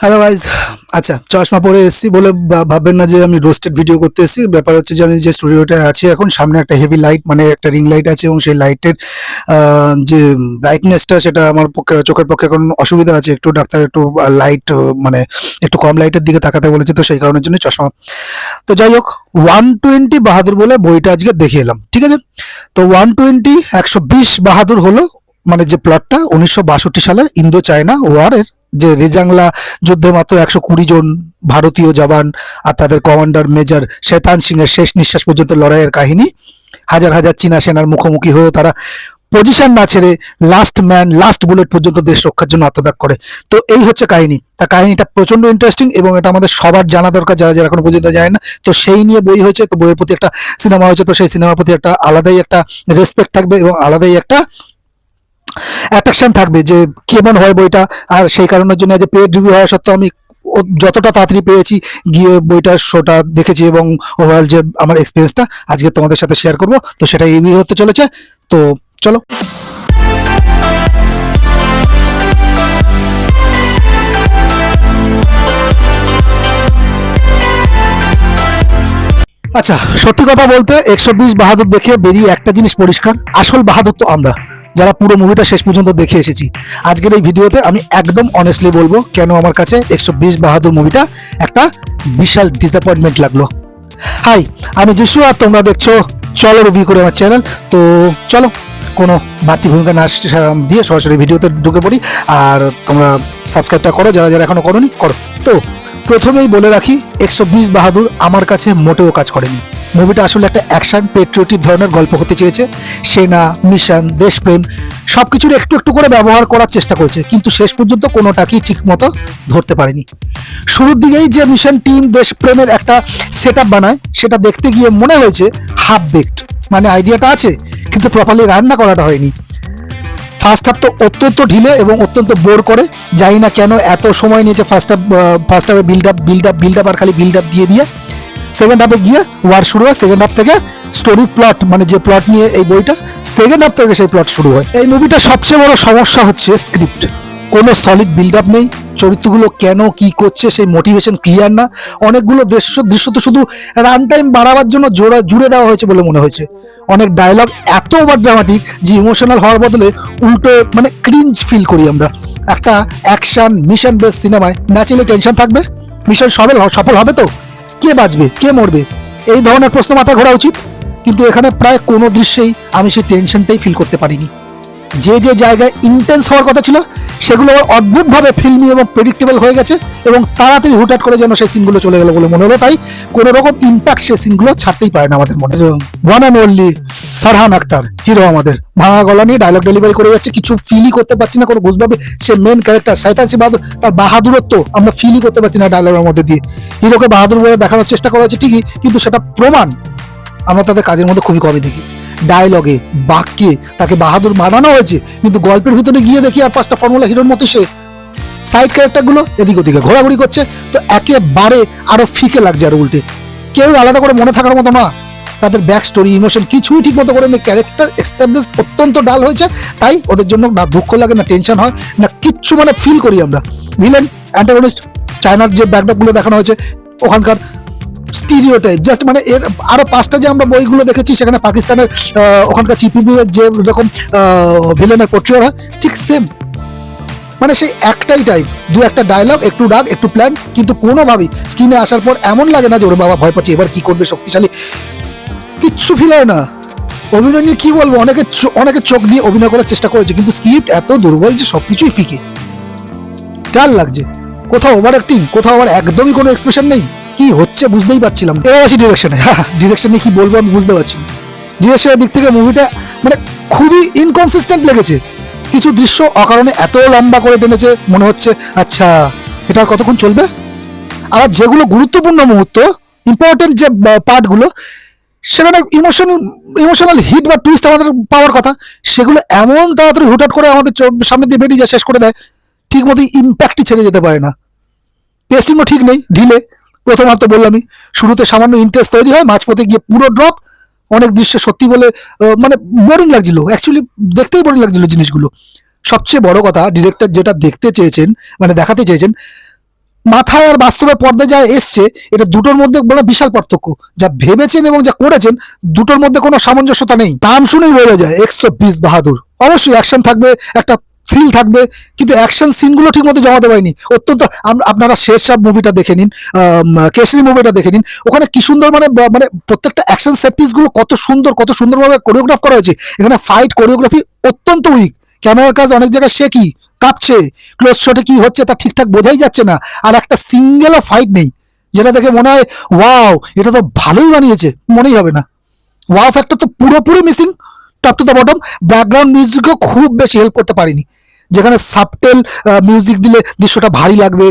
Hello guys. আচ্ছা, চশমা পরে এসেছি বলে ভাববেন না যে আমি রোস্টেড ভিডিও করতে এসেছি। ব্যাপার হচ্ছে যে আমি যে স্টুডিওটায় আছি এখন, সামনে একটা হেভি লাইট, মানে একটা রিং লাইট আছে, এবং সেই লাইটের যে ব্রাইটনেসটা, সেটা আমার পক্ষে, চোখের পক্ষে এখন অসুবিধা আছে একটু। ডাক্তার একটু লাইট, মানে একটু কম লাইটের দিকে তাকাতে বলেছে, তো সেই কারণের জন্য চশমা। তো যাই হোক, 120 বাহাদুর বলে বইটা আজকে দেখে এলাম, ঠিক আছে। তো 120 বাহাদুর হলো মানে যে প্লটটা 1962 সালের ইন্দো চায়না ওয়ারের, যে রেজাংলা যুদ্ধে মাত্র 120 জন ভারতীয় জওয়ান আর তাদের কমান্ডার মেজর শেতান সিং এর শেষ নিঃশ্বাস পর্যন্ত লড়াইয়ের কাহিনী। হাজার হাজার চীনা সেনার মুখোমুখি হয়েও তারা পজিশন না ছেড়ে লাস্ট ম্যান লাস্ট বুলেট পর্যন্ত দেশ রক্ষার জন্য আত্মত্যাগ করে। তো এই হচ্ছে কাহিনী। তা কাহিনীটা প্রচন্ড ইন্টারেস্টিং এবং এটা আমাদের সবার জানা দরকার, যারা যারা এখনো পর্যন্ত জানে না। তো সেই নিয়ে বই হয়েছে, তো বইয়ের প্রতি একটা সিনেমা হয়েছে, তো সেই সিনেমার প্রতি একটা আলাদাই একটা রেসপেক্ট থাকবে এবং আলাদাই একটা অ্যাট্রাকশন থাকবে যে কেমন হয় বইটা। আর সেই কারণের জন্য যে পেড রিভিউ হওয়া সত্ত্বেও আমি যতটা তাড়াতাড়ি পেয়েছি গিয়ে বইটার শোটা দেখেছি, এবং ওভারঅল যে আমার এক্সপিরিয়েন্সটা আজকে তোমাদের সাথে শেয়ার করব। তো সেটাই রিভিউ হতে চলেছে, তো চলো। আচ্ছা, সত্যি কথা বলতে 120 বাহাদুর দেখে বেরিয়ে একটা জিনিস পরিষ্কার, আসল বাহাদুর তো আমরা, যারা পুরো মুভিটা শেষ পর্যন্ত দেখে এসেছি। আজকের এই ভিডিওতে আমি একদম অনেস্টলি বলবো কেন আমার কাছে 120 বাহাদুর মুভিটা একটা বিশাল ডিসঅ্যাপয়েন্টমেন্ট লাগলো। হাই, আমি যিশু আর তোমরা দেখছো চলো রিভিউ করে আমার চ্যানেল। তো চলো, কোনো বাড়তি ভূমিকা না দিয়ে সরাসরি ভিডিওতে ঢুকে পড়ি। আর তোমরা সাবস্ক্রাইবটা করো যারা যারা এখনো করোনি, করো। তো প্রথমেই বলে রাখি, 120 বাহাদুর আমার কাছে মোটেও কাজ করেনি। মুভিটা আসলে একটা অ্যাকশন পেট্রিয়টিক ধরনের গল্প হতে চেয়েছে। সেনা, মিশন, দেশপ্রেম সবকিছুর একটু একটু করে ব্যবহার করার চেষ্টা করেছে, কিন্তু শেষ পর্যন্ত কোনোটাকেই ঠিক মতো ধরতে পারেনি। শুরুর দিকেই যে মিশন টিম দেশপ্রেমের একটা সেট আপ বানায়, সেটা দেখতে গিয়ে মনে হয়েছে হাফ বেকড। মানে আইডিয়াটা আছে কিন্তু প্রপারলি রান্না করাটা হয়নি। ফার্স্ট হাফ তো অত্যন্ত ঢিলে এবং অত্যন্ত বোর করে। জানি না কেন এত সময় নিয়েছে ফার্স্ট হাফে বিল্ড আপ আর খালি বিল্ড আপ দিয়ে সেকেন্ড হাফে গিয়ে ওয়ার শুরু হয়। সেকেন্ড হাফ থেকে স্টোরি প্লট, মানে যে প্লট নিয়ে এই বইটা, সেকেন্ড হাফ থেকে সেই প্লট শুরু হয়। এই মুভিটা সবচেয়ে বড় সমস্যা হচ্ছে স্ক্রিপ্ট। কোনো সলিড বিল্ড আপ নেই, চরিত্রগুলো কেন কি করছে সেই মোটিভেশন ক্লিয়ার না। অনেকগুলো দৃশ্য তো শুধু রান টাইম বাড়াবার জন্য জুড়ে দেওয়া হয়েছে বলে মনে হয়েছে। অনেক ডায়লগ এত ওভার ড্রামাটিক যে ইমোশনাল হওয়ার বদলে উল্টো মানে ক্রিঞ্জ ফিল করি আমরা। একটা অ্যাকশন মিশন বেস সিনেমায় ন্যাচারালি টেনশন থাকবে, মিশন সফল হবে তো, কে বাঁচবে কে মরবে, এই ধরনের প্রশ্ন মাথা ঘোরা উচিত। কিন্তু এখানে প্রায় কোনো দৃশ্যেই আমি সেই টেনশনটাই ফিল করতে পারিনি। যে যে জায়গায় ইন্টেন্স হওয়ার কথা ছিল সেগুলো অদ্ভুতভাবে ফিল্মি এবং প্রেডিক্টেবল হয়ে গেছে, এবং তাড়াতাড়ি হুটহাট করে যেন সেই সিনগুলো চলে গেল বলে মনে হলো। তাই কোনো রকম ইম্প্যাক্ট সেই সিনগুলো ছাড়তেই পারে না আমাদের মনে। One and only Farhan Akhtar hero আমাদের ভাঙা গলা নিয়ে ডায়লগ ডেলিভারি করে যাচ্ছে, কিছু ফিলই করতে পারছি না কোনো বুঝভাবে। সে মেন ক্যারেক্টার শয়তান সিং বাহাদুর, তার বাহাদুরত্ব আমরা ফিলই করতে পারছি না ডায়লগের মধ্যে দিয়ে। হিরোকে বাহাদুর বলে দেখানোর চেষ্টা করা হচ্ছে ঠিকই, কিন্তু সেটা প্রমাণ আমরা তাদের কাজের মধ্যে খুবই কমই দেখি। ডায়লগে বাক্যে তাকে বাহাদুর বানানো হয়েছে, কিন্তু গল্পের ভিতরে গিয়ে দেখি আর পাঁচটা ফর্মুলা হিরোর মতো সে সাইড ক্যারেক্টারগুলো এদিক ওদিকে ঘোরাঘুরি করছে। তো একেবারে আরো ফিকে লাগছে, আরো উল্টে। কেউ আলাদা করে মনে থাকার মতো না, তাদের ব্যাক স্টোরি ইমোশন কিছুই ঠিক মতো করে নেই। ক্যারেক্টার এস্টাবলিশ অত্যন্ত ডাল হয়েছে, তাই ওদের জন্য না দুঃখ লাগে না টেনশন হয় না কিচ্ছু, মানে ফিল করি আমরা। ভিলেন অ্যান্টাগনিস্ট চায়নার যে ব্যাকড্রপগুলো দেখানো হয়েছে, ওখানকার স্টিরিওটাইপ জাস্ট, মানে এর আরো 5টা যে আমরা বইগুলো দেখেছি সেখানে পাকিস্তানের ওখানকার চিপিবি এর যে রকম ভিলেনের পোর্ট্রেট হয় ঠিক সেম। মানে সেই একটাই টাইপ, দু একটা ডায়লগ, একটু রাগ একটু প্ল্যান, কিন্তু কোনোভাবেই স্ক্রিনে আসার পর এমন লাগে না যে ওরে বাবা ভয় পাচ্ছি এবার কি করবে, শক্তিশালী কিচ্ছু ফিল হয় না। অভিনয় নিয়ে কি বলবো, অনেকে চোখ দিয়ে অভিনয় করার চেষ্টা করেছে, কিন্তু স্ক্রিপ্ট এত দুর্বল যে সবকিছুই ফিকে ডাল লাগছে। কোথাও ওভার অ্যাক্টিং, কোথাও আবার একদমই কোনো এক্সপ্রেশন নেই। কি হচ্ছে বুঝতেই পারছিলাম। এবার আসি ডিরেকশনে। হ্যাঁ, ডিরেকশন নিয়ে কি বলবো আমি বুঝতে পারছি না। ডিরেকশনের দিক থেকে মুভিটা মানে খুবই ইনকনসিস্টেন্ট লেগেছে। কিছু দৃশ্য অকারণে এত লম্বা করে টেনেছে, মনে হচ্ছে আচ্ছা এটা আর কতক্ষণ চলবে। আবার যেগুলো গুরুত্বপূর্ণ মুহূর্ত, ইম্পর্টেন্ট যে পার্টগুলো, সেখানে ইমোশনাল হিট বা টুইস্ট আমাদের পাওয়ার কথা, সেগুলো এমন তাড়াতাড়ি হুটহাট করে আমাদের সামনে দিয়ে বেরিয়ে যায়, শেষ করে দেয়। ঠিক মতো ইম্প্যাক্টই ছেড়ে যেতে পারে না। পেসিংও ঠিক নেই, ঢিলে। প্রথমার্ধ বললামই, শুরুতে সামান্য ইন্টারেস্ট তৈরি হয়, মাঝপথে গিয়ে পুরো ড্রপ। অনেক দৃশ্য সত্যি বলে মানে বোরিং লাগছিল, অ্যাকচুয়ালি দেখতেই বোরিং লাগছিল জিনিসগুলো। সবচেয়ে বড় কথা, ডিরেক্টর যেটা দেখতে চেয়েছেন, মানে দেখাতে চেয়েছেন, মাথায় আর বাস্তবে পর্দায় যা এসছে, এটা দুটোর মধ্যে বড় বিশাল পার্থক্য। যা ভেবেছেন এবং যা করেছেন, দুটোর মধ্যে কোনো সামঞ্জস্যতা নেই। নাম শুনেই বোঝা যায় 120 বাহাদুর। অবশ্যই অ্যাকশন থাকবে, একটা থ্রিল থাকবে, কিন্তু অ্যাকশন সিনগুলো ঠিক মতো জমাতে পারেনি। অত্যন্ত আপনারা শেরশাহ মুভিটা দেখে নিন, কেসরি মুভিটা দেখে নিন, ওখানে কি সুন্দর মানে প্রত্যেকটা অ্যাকশন সেট পিসগুলো কত সুন্দর, কত সুন্দরভাবে কোরিওগ্রাফ করা হয়েছে। এখানে ফাইট কোরিওগ্রাফি অত্যন্ত উইক, ক্যামেরার কাজ অনেক জায়গায় শেকি, কাঁপছে, ক্লোজ শটে কি হচ্ছে তা ঠিকঠাক বোঝাই যাচ্ছে না, আর একটা সিঙ্গেলও ফাইট নেই যেটা দেখে মনে হয় ওয়াও এটা তো ভালোই বানিয়েছে, মনেই হবে না। ওয়াও ফ্যাক্টর তো পুরোপুরি missing, top to the bottom. Background মিউজিকও খুব বেশি হেল্প করতে পারিনি, যেখানে সাবটেল মিউজিক দিলে দৃশ্যটা ভারী লাগবে,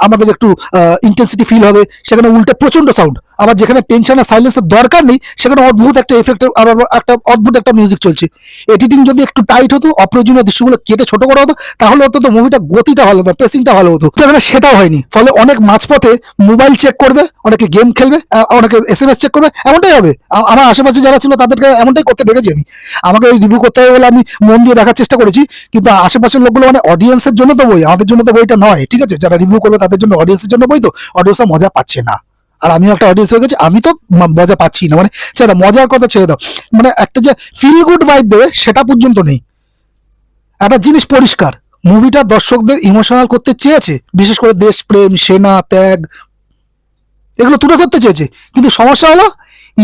আমাদের একটু ইন্টেন্সিটি ফিল হবে, সেখানে উল্টে প্রচন্ড সাউন্ড। আবার যেখানে টেনশন আর সাইলেন্সের দরকার নেই, সেখানে অদ্ভুত একটা এফেক্ট, আবার একটা অদ্ভুত একটা মিউজিক চলছে। এডিটিং যদি একটু টাইট হতো, অপ্রয়োজনীয় দৃশ্যগুলো কেটে ছোট করা হতো, তাহলে অন্তত মুভিটা গতিটা ভালো হতো, পেসিংটা ভালো হতো। সেখানে সেটাও হয়নি, ফলে অনেক মাঝপথে মোবাইল চেক করবে, অনেকে গেম খেলবে, অনেকে SMS চেক করবে, এমনটাই হবে। আমার আশেপাশে যারা ছিল তাদেরকে এমনটাই করতে দেখেছি আমি। আমাকে রিভিউ করতে হবে বলে আমি মন দিয়ে দেখার চেষ্টা করেছি, কিন্তু আশেপাশের লোকগুলো মানে অডিয়েন্সের জন্য তো বই, আমাদের জন্য তো বইটা নয়, ঠিক আছে? যারা রিভিউ করবে তাদের জন্য, অডিয়েন্সের জন্য বই, তো অডিয়েন্সরা মজা পাচ্ছে না। আর আমিও একটা অডিয়েন্স হয়ে গেছি, আমি তো মজা পাচ্ছি না। মানে ছেড়ে দাও, মজার কথা ছেড়ে দাও, মানে একটা যে ফিল গুড ভাইব দেবে সেটা পর্যন্ত নেই। একটা জিনিস পরিষ্কার, মুভিটা দর্শকদের ইমোশনাল করতে চেয়েছে, বিশেষ করে দেশপ্রেম, সেনা ত্যাগ, এগুলো তুলে ধরতে চেয়েছে। কিন্তু সমস্যা হলো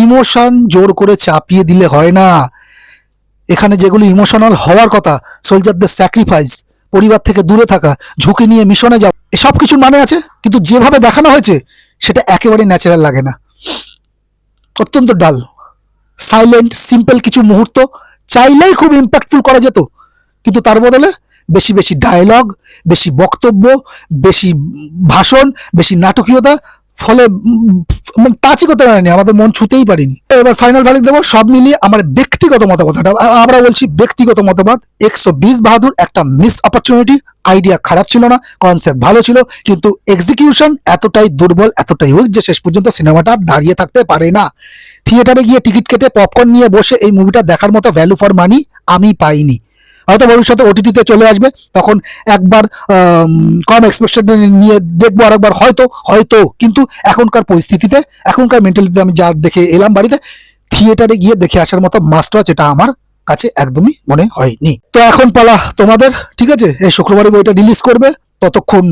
ইমোশন জোর করে চাপিয়ে দিলে হয় না। এখানে যেগুলো ইমোশনাল হওয়ার কথা, সোলজারদের স্যাক্রিফাইস, পরিবার থেকে দূরে থাকা, ঝুঁকি নিয়ে মিশনে যাওয়া, সব কিছুর মানে আছে, কিন্তু যেভাবে দেখানো হয়েছে সেটা একেবারে ন্যাচারাল লাগে না। অত্যন্ত ডাল, সাইলেন্ট, সিম্পল কিছু মুহূর্ত চাইলেই খুব ইম্প্যাক্টফুল করা যেত, কিন্তু তার বদলে বেশি বেশি ডায়লগ, বেশি বক্তব্য, বেশি ভাষণ, বেশি নাটকীয়তা, ফলে মানে টাচই করতে পারেনি, আমাদের মন ছুতেই পারিনি। এবার ফাইনাল ভ্যালু দেবো। সব মিলিয়ে আমার ব্যক্তিগত মতামত, আমরা বলছি ব্যক্তিগত মতামত, 120 বাহাদুর একটা মিস অপরচুনিটি। আইডিয়া খারাপ ছিল না, কনসেপ্ট ভালো ছিল, কিন্তু এক্সিকিউশন এতটাই দুর্বল, এতটাই উইক যে শেষ পর্যন্ত সিনেমাটা দাঁড়িয়ে থাকতে পারে না। থিয়েটারে গিয়ে টিকিট কেটে পপকর্ন নিয়ে বসে এই মুভিটা দেখার মতো ভ্যালু ফর মানি আমি পাইনি। হয়তো ভবিষ্যতে OTT-তে চলে আসবে, তখন একবার কম এক্সপেকটেশন নিয়ে দেখবো, আর একবার হয়তো হয়তো কিন্তু এখনকার পরিস্থিতিতে, এখনকার মেন্টালিটিতে আমি যা দেখে এলাম বাড়িতে, থিয়েটারে গিয়ে দেখে আসার মতো মাস্ট ওয়াচ এটা আমার কাছে একদমই মনে হয়নি। তো এখন পালা তোমাদের, ঠিক আছে? এই শুক্রবারে বইটা রিলিজ করবে, ততক্ষণ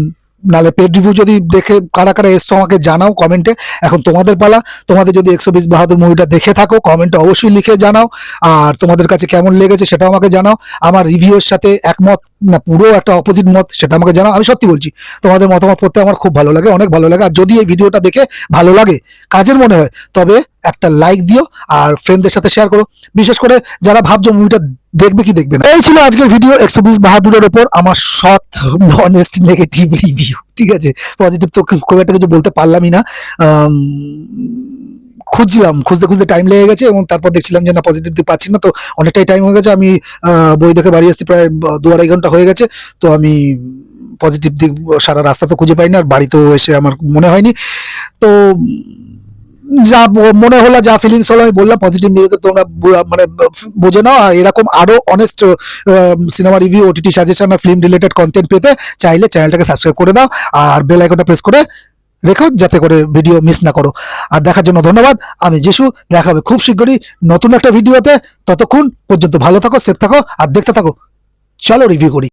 নালে পেড রিভিউ যদি দেখে কারা কারা এসছো আমাকে জানাও কমেন্টে। এখন তোমাদের পালা, তোমাদের যদি 120 বাহাদুর মুভিটা দেখে থাকো কমেন্টে অবশ্যই লিখে জানাও, আর তোমাদের কাছে কেমন লেগেছে সেটাও আমাকে জানাও। আমার রিভিউয়ের সাথে একমত না পুরো একটা অপোজিট মত সেটা আমাকে জানাও। আমি সত্যি বলছি, তোমাদের মতামত পড়তে আমার খুব ভালো লাগে, অনেক ভালো লাগে। আর যদি এই ভিডিওটা দেখে ভালো লাগে, কাজের মনে হয়, তবে একটা লাইক দিও আর ফ্রেন্ডদের সাথে শেয়ার করো, বিশেষ করে যারা ভাবছো মুভিটা দেখবে কি দেখবে না। এই ছিল আজকের ভিডিও 120 বাহাদুরের উপর আমার সৎ অনেস্ট নেগেটিভ রিভিউ, ঠিক আছে? পজিটিভ তো খুব একটা কিছু বলতে পারলামই না। খুঁজছিলাম, খুঁজতে খুঁজতে টাইম লেগে গেছে, এবং তারপর দেখছিলাম যে না, পজিটিভ দিক পাচ্ছি না, তো অনেকটাই টাইম হয়ে গেছে। আমি বই দেখে বাড়ি আসছি প্রায় 2-2.5 ঘন্টা হয়ে গেছে, তো আমি পজিটিভ দিক সারা রাস্তা তো খুঁজে পাইনি, আর বাড়িতেও এসে আমার মনে হয়নি। তো যা মনে হলো, যা ফিলিংস হলো আমি বললাম। পজিটিভ নিয়ে তো তোমরা মানে বুঝে নাও। আর এরকম আরো honest cinema review, OTT suggestion আর ফিল্ম রিলেটেড কন্টেন্ট পেতে চাইলে চ্যানেলটাকে সাবস্ক্রাইব করে দাও, আর বেল আইকনটা প্রেস করে রেখো, যাতে করে ভিডিও মিস না করো। আর দেখার জন্য ধন্যবাদ। আমি যিশু, দেখা হবে খুব শীঘ্রই নতুন একটা ভিডিওতে। ততক্ষণ পর্যন্ত ভালো থাকো, সেফ থাকো, আর দেখতে থাকো। চলো রিভিউ করি।